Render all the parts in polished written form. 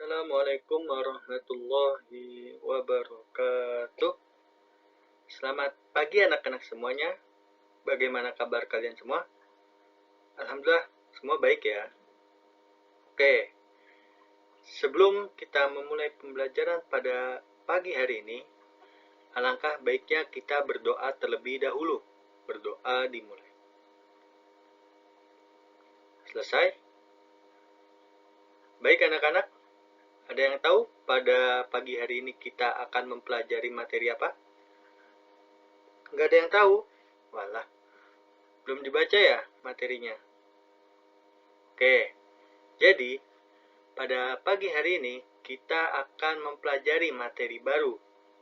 Assalamualaikum warahmatullahi wabarakatuh. Selamat pagi anak-anak semuanya. Bagaimana kabar kalian semua? Alhamdulillah, semua baik ya. Oke, sebelum kita memulai pembelajaran pada pagi hari ini, alangkah baiknya kita berdoa terlebih dahulu. Berdoa dimulai. Selesai? Baik anak-anak, ada yang tahu pada pagi hari ini kita akan mempelajari materi apa? Nggak ada yang tahu? Walah, belum dibaca ya materinya? Oke, jadi pada pagi hari ini kita akan mempelajari materi baru,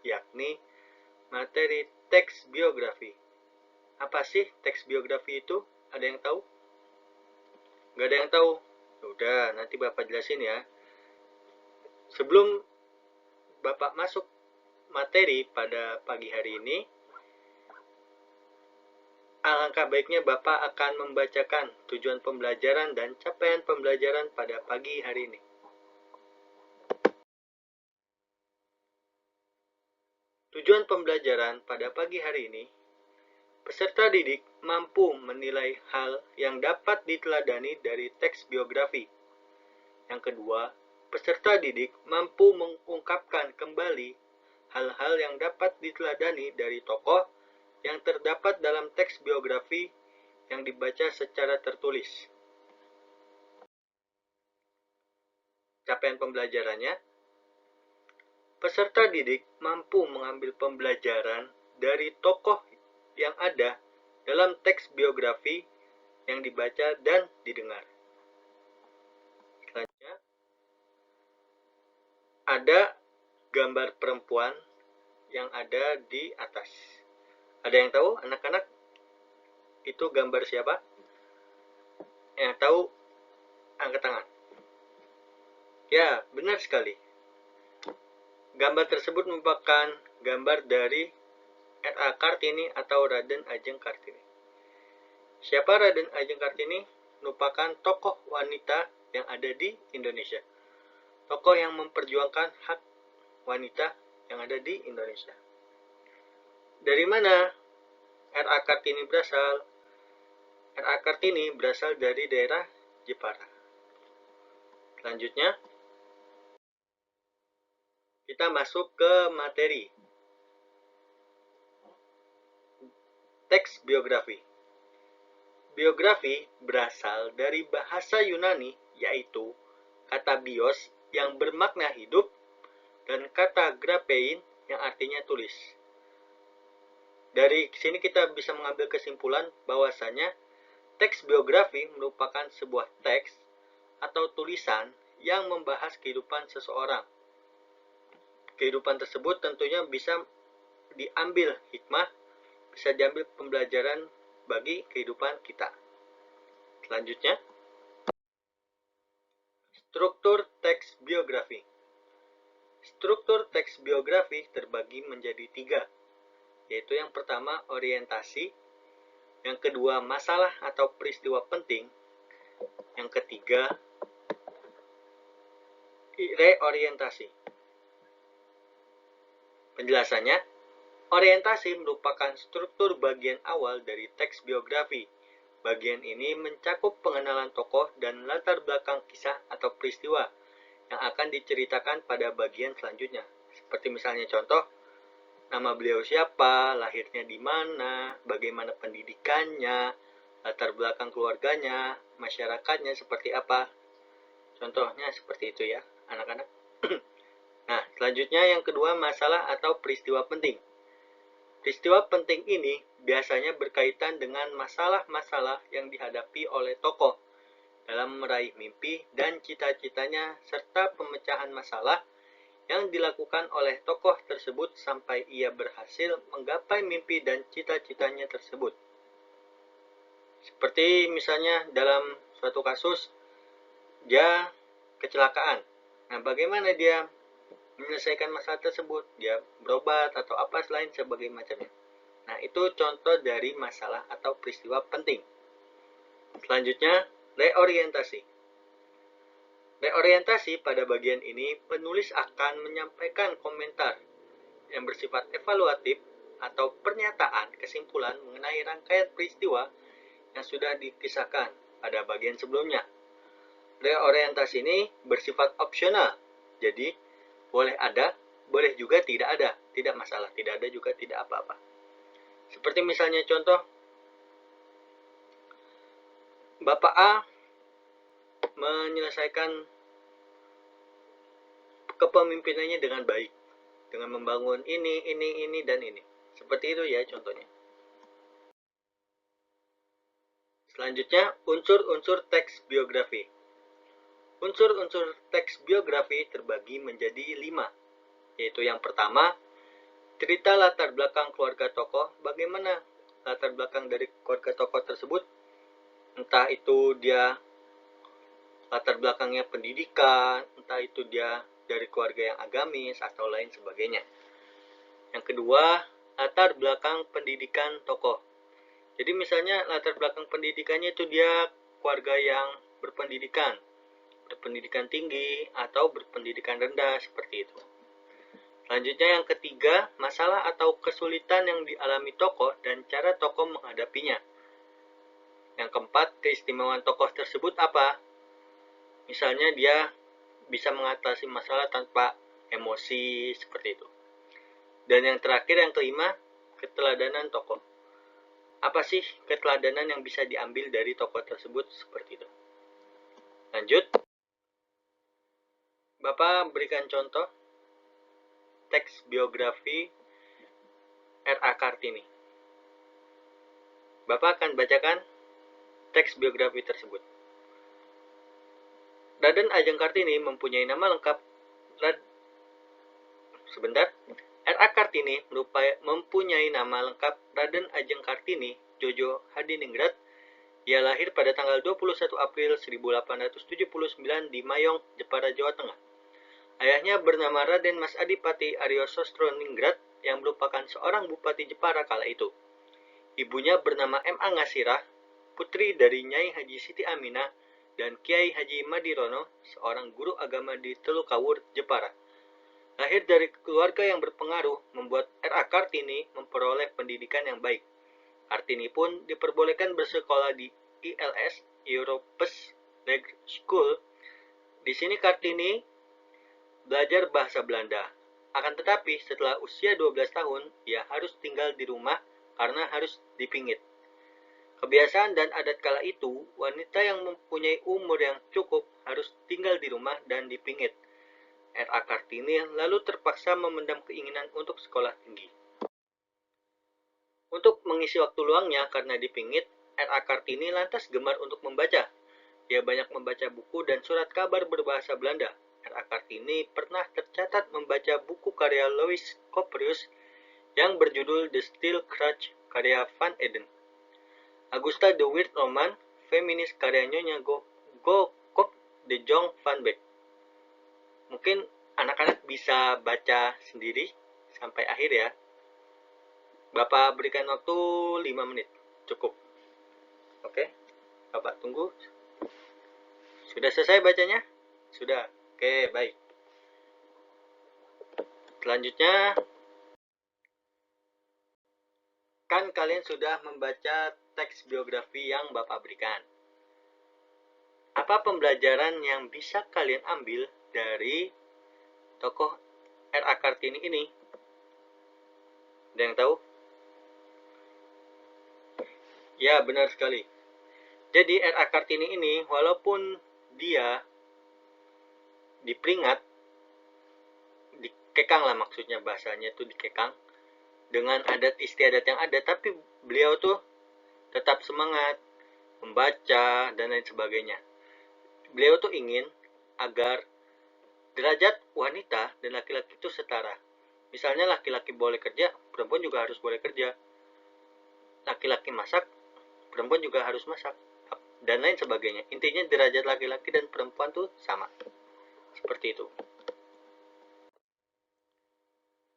yakni materi teks biografi. Apa sih teks biografi itu? Ada yang tahu? Nggak ada yang tahu? Udah, nanti Bapak jelasin ya. Sebelum Bapak masuk materi pada pagi hari ini, alangkah baiknya Bapak akan membacakan tujuan pembelajaran dan capaian pembelajaran pada pagi hari ini. Tujuan pembelajaran pada pagi hari ini, peserta didik mampu menilai hal yang dapat diteladani dari teks biografi. Yang kedua, peserta didik mampu mengungkapkan kembali hal-hal yang dapat diteladani dari tokoh yang terdapat dalam teks biografi yang dibaca secara tertulis. Capaian pembelajarannya, peserta didik mampu mengambil pembelajaran dari tokoh yang ada dalam teks biografi yang dibaca dan didengar. Selanjutnya, ada gambar perempuan yang ada di atas. Ada yang tahu anak-anak itu gambar siapa? Yang tahu angkat tangan. Ya, benar sekali. Gambar tersebut merupakan gambar dari R.A. Kartini atau Raden Ajeng Kartini. Siapa Raden Ajeng Kartini? Merupakan tokoh wanita yang ada di Indonesia. Tokoh yang memperjuangkan hak wanita yang ada di Indonesia. Dari mana R.A. Kartini berasal? R.A. Kartini berasal dari daerah Jepara. Selanjutnya, kita masuk ke materi. Teks biografi. Biografi berasal dari bahasa Yunani, yaitu kata bios yang bermakna hidup dan kata grapein yang artinya tulis. Dari sini kita bisa mengambil kesimpulan bahwasanya teks biografi merupakan sebuah teks atau tulisan yang membahas kehidupan seseorang. Kehidupan tersebut tentunya bisa diambil hikmah, bisa diambil pembelajaran bagi kehidupan kita. Selanjutnya, struktur teks biografi. Struktur teks biografi terbagi menjadi 3, yaitu yang pertama orientasi, yang kedua masalah atau peristiwa penting, yang ketiga reorientasi. Penjelasannya, orientasi merupakan struktur bagian awal dari teks biografi. Bagian ini mencakup pengenalan tokoh dan latar belakang kisah atau peristiwa yang akan diceritakan pada bagian selanjutnya. Seperti misalnya contoh, nama beliau siapa, lahirnya di mana, bagaimana pendidikannya, latar belakang keluarganya, masyarakatnya seperti apa. Contohnya seperti itu ya, anak-anak. Nah, selanjutnya yang kedua, masalah atau peristiwa penting. Peristiwa penting ini biasanya berkaitan dengan masalah-masalah yang dihadapi oleh tokoh dalam meraih mimpi dan cita-citanya serta pemecahan masalah yang dilakukan oleh tokoh tersebut sampai ia berhasil menggapai mimpi dan cita-citanya tersebut. Seperti misalnya dalam suatu kasus, dia kecelakaan. Nah, bagaimana dia menyelesaikan masalah tersebut? Dia berobat atau apa selain sebagai macamnya. Nah, itu contoh dari masalah atau peristiwa penting. Selanjutnya, reorientasi. Reorientasi pada bagian ini, penulis akan menyampaikan komentar yang bersifat evaluatif atau pernyataan kesimpulan mengenai rangkaian peristiwa yang sudah dikisahkan pada bagian sebelumnya. Reorientasi ini bersifat opsional, jadi boleh ada, boleh juga tidak ada, tidak masalah, tidak ada juga tidak apa-apa. Seperti misalnya contoh, Bapak A menyelesaikan kepemimpinannya dengan baik, dengan membangun ini, dan ini. Seperti itu ya contohnya. Selanjutnya, unsur-unsur teks biografi. Unsur-unsur teks biografi terbagi menjadi 5, yaitu yang pertama, cerita latar belakang keluarga tokoh, bagaimana latar belakang dari keluarga tokoh tersebut, entah itu dia latar belakangnya pendidikan, entah itu dia dari keluarga yang agamis, atau lain sebagainya. Yang kedua, latar belakang pendidikan tokoh. Jadi misalnya latar belakang pendidikannya itu dia keluarga yang berpendidikan tinggi atau berpendidikan rendah, seperti itu. Selanjutnya yang ketiga, masalah atau kesulitan yang dialami tokoh dan cara tokoh menghadapinya. Yang keempat, keistimewaan tokoh tersebut apa? Misalnya dia bisa mengatasi masalah tanpa emosi, seperti itu. Dan yang terakhir, yang kelima, keteladanan tokoh. Apa sih keteladanan yang bisa diambil dari tokoh tersebut, seperti itu. Lanjut. Bapak berikan contoh teks biografi R.A. Kartini. Bapak akan bacakan teks biografi tersebut. Raden Ajeng Kartini mempunyai nama lengkap R.A. Kartini mempunyai nama lengkap Raden Ajeng Kartini Jojo Hadiningrat. Ia lahir pada tanggal 21 April 1879 di Mayong, Jepara, Jawa Tengah. Ayahnya bernama Raden Mas Adipati Aryo Sostroningrat yang merupakan seorang bupati Jepara kala itu. Ibunya bernama M.A. Ngasirah, putri dari Nyai Haji Siti Aminah dan Kiai Haji Madirono, seorang guru agama di Telukawur, Jepara. Lahir dari keluarga yang berpengaruh membuat R.A. Kartini memperoleh pendidikan yang baik. Kartini pun diperbolehkan bersekolah di ILS, Europes Leger School. Di sini Kartini belajar bahasa Belanda. Akan tetapi setelah usia 12 tahun, ia harus tinggal di rumah karena harus dipingit. Kebiasaan dan adat kala itu, wanita yang mempunyai umur yang cukup harus tinggal di rumah dan dipingit. R.A. Kartini lalu terpaksa memendam keinginan untuk sekolah tinggi. Untuk mengisi waktu luangnya karena dipingit, R.A. Kartini lantas gemar untuk membaca. Ia banyak membaca buku dan surat kabar berbahasa Belanda. R.A. Kartini pernah tercatat membaca buku karya Louis Coperus yang berjudul The Steel Crutch karya Van Eden, Augusta de Wirt roman feminis karya Nyonya Kok de Jong van Beek. Mungkin anak-anak bisa baca sendiri sampai akhir ya. Bapak berikan waktu 5 menit, cukup. Oke, Bapak tunggu. Sudah selesai bacanya? Sudah. Oke, baik. Selanjutnya, kan kalian sudah membaca teks biografi yang Bapak berikan. Apa pembelajaran yang bisa kalian ambil dari tokoh R.A. Kartini ini? Ada yang tahu? Ya, benar sekali. Jadi R.A. Kartini ini, walaupun dia diperingat, dikekang lah maksudnya, bahasanya itu dikekang, dengan adat istiadat yang ada, tapi beliau tuh tetap semangat membaca dan lain sebagainya. Beliau tuh ingin agar derajat wanita dan laki-laki itu setara. Misalnya laki-laki boleh kerja, perempuan juga harus boleh kerja. Laki-laki masak, perempuan juga harus masak, dan lain sebagainya. Intinya derajat laki-laki dan perempuan tuh sama. Seperti itu.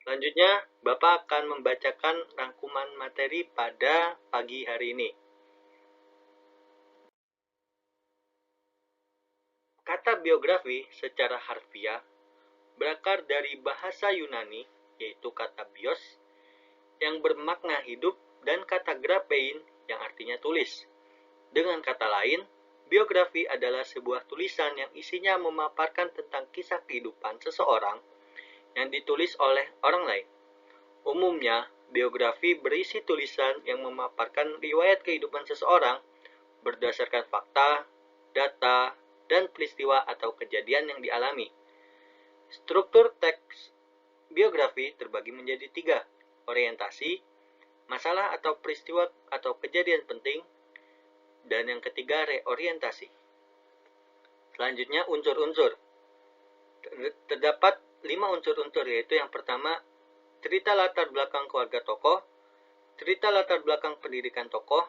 Selanjutnya, Bapak akan membacakan rangkuman materi pada pagi hari ini. Kata biografi secara harfiah berakar dari bahasa Yunani, yaitu kata bios, yang bermakna hidup, dan kata graphein yang artinya tulis. Dengan kata lain, biografi adalah sebuah tulisan yang isinya memaparkan tentang kisah kehidupan seseorang yang ditulis oleh orang lain. Umumnya, biografi berisi tulisan yang memaparkan riwayat kehidupan seseorang berdasarkan fakta, data, dan peristiwa atau kejadian yang dialami. Struktur teks biografi terbagi menjadi 3, orientasi, masalah atau peristiwa atau kejadian penting, dan yang ketiga reorientasi. Selanjutnya unsur-unsur. Terdapat 5 unsur-unsur, yaitu yang pertama, cerita latar belakang keluarga tokoh, cerita latar belakang pendidikan tokoh,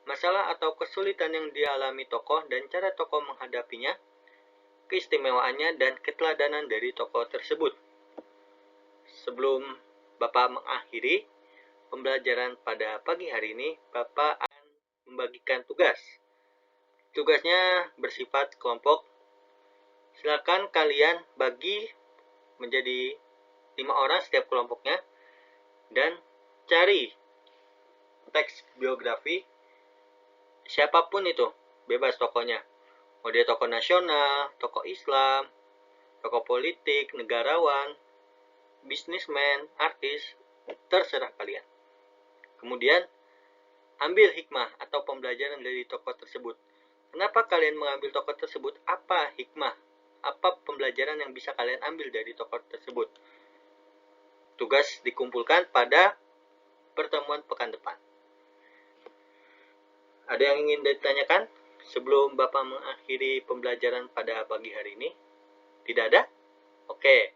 masalah atau kesulitan yang dialami tokoh dan cara tokoh menghadapinya, keistimewaannya dan keteladanan dari tokoh tersebut. Sebelum Bapak mengakhiri pembelajaran pada pagi hari ini, Bapak akan membagikan tugas. Tugasnya bersifat kelompok. Silakan kalian bagi menjadi 5 orang setiap kelompoknya dan cari teks biografi siapapun itu, bebas tokohnya. Mau dia tokoh nasional, tokoh Islam, tokoh politik, negarawan, bisnismen, artis, terserah kalian. Kemudian ambil hikmah atau pembelajaran dari tokoh tersebut. Kenapa kalian mengambil tokoh tersebut? Apa hikmah? Apa pembelajaran yang bisa kalian ambil dari tokoh tersebut? Tugas dikumpulkan pada pertemuan pekan depan. Ada yang ingin ditanyakan sebelum Bapak mengakhiri pembelajaran pada pagi hari ini? Tidak ada? Oke.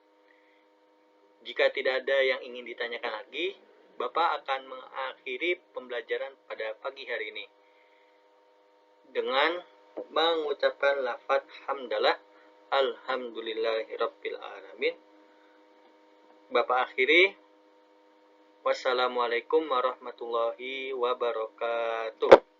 Jika tidak ada yang ingin ditanyakan lagi, Bapak akan mengakhiri pembelajaran pada pagi hari ini dengan mengucapkan lafaz hamdalah, alhamdulillahirabbil alamin. Bapak akhiri. Wassalamualaikum warahmatullahi wabarakatuh.